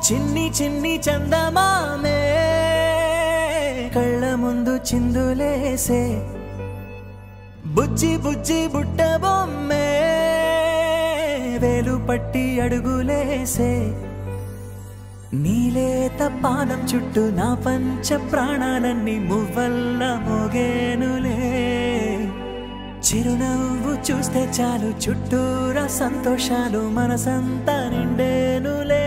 చిన్ని చిన్ని చందమామే కళ్ళ ముందు చిందులేసే బుజ్జి బుజ్జి బుట్ట బొమ్మే వేలు పట్టి అడుగులేసే నీలేత పానం చుట్టూ నా పంచ ప్రాణాలన్నీ మువ్వల్ల మోగేనులే చిరునవ్వు చూస్తే చాలు చుట్టూరా సంతోషాలు మనసంతా నిండేనులే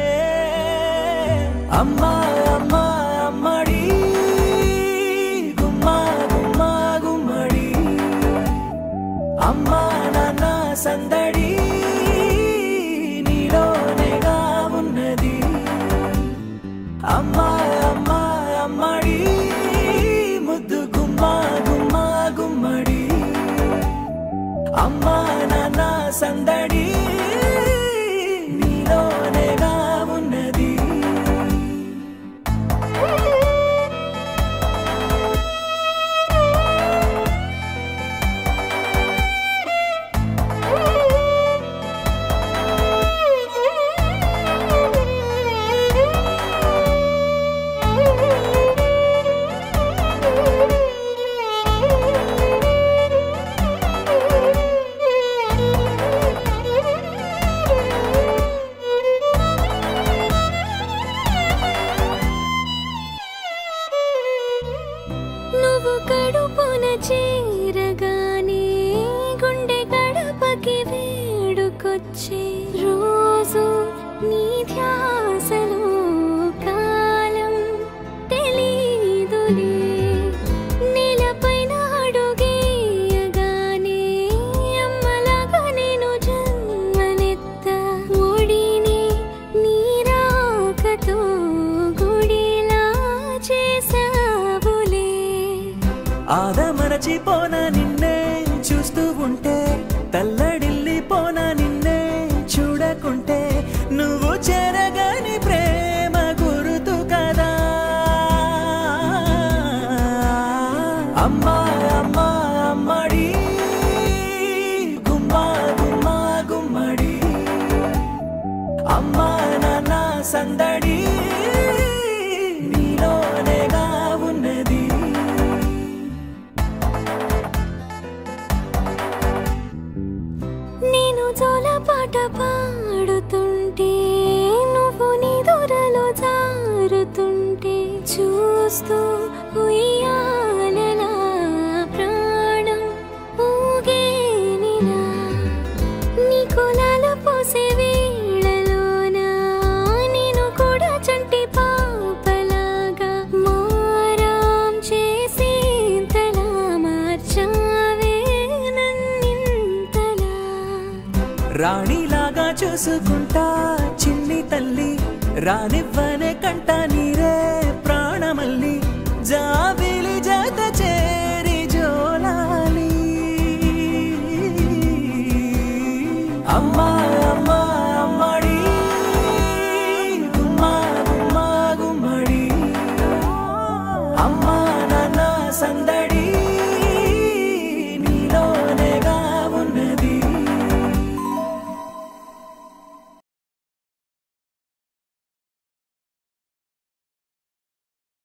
అమ్మా అమ్మా అమ్మడి గుమ్మా గుమ్మా గుమ్మడి అమ్మా నాన్న సందడి నీలోనేగా ఉన్నది అమ్మా అమ్మా అమ్మడి ముద్దు గుమ్మా గుమ్మా గుమ్మడి అమ్మా నాన్న సందడి నీలోనేగా ఉన్నది కడుపున చేరగానే గుండె గడపకి వేడుకొచ్చే రోజు నీ ధ్యాసలో కాలం తెలీదులే నేలపైన అడుగేయగానే అమ్మలాగా నేను జన్మనెత్త ఒడిని నీ రాకతో గుడిలా చేసావులే ఆదమరచిపోనా నిన్నే చూస్తూ ఉంటే తల్లడిల్లిపోనా నిన్నే చూడకుంటే నువ్వు చెరగని ప్రేమ గురుతు కదా అమ్మా అమ్మా అమ్మడి గుమ్మా గుమ్మా గుమ్మడి అమ్మా నాన్న సందడి నీలోనేగా ఉన్నది నేను జోలపాట పాడుతుంటే నువ్వు నీ దూరలో జారుతుంటే చూస్తూ ఉయ్యాలలా ప్రాణం ఊగేనిలా నీ కులాల పోసే వేళలోన నేను కూడా చంటి పాపలాగా మారాం చేసేంతలా మార్చావే నన్నింతలా రాణిలాగా చూసుకుంటా చిన్ని తల్లి రానివ్వనే కంట నీ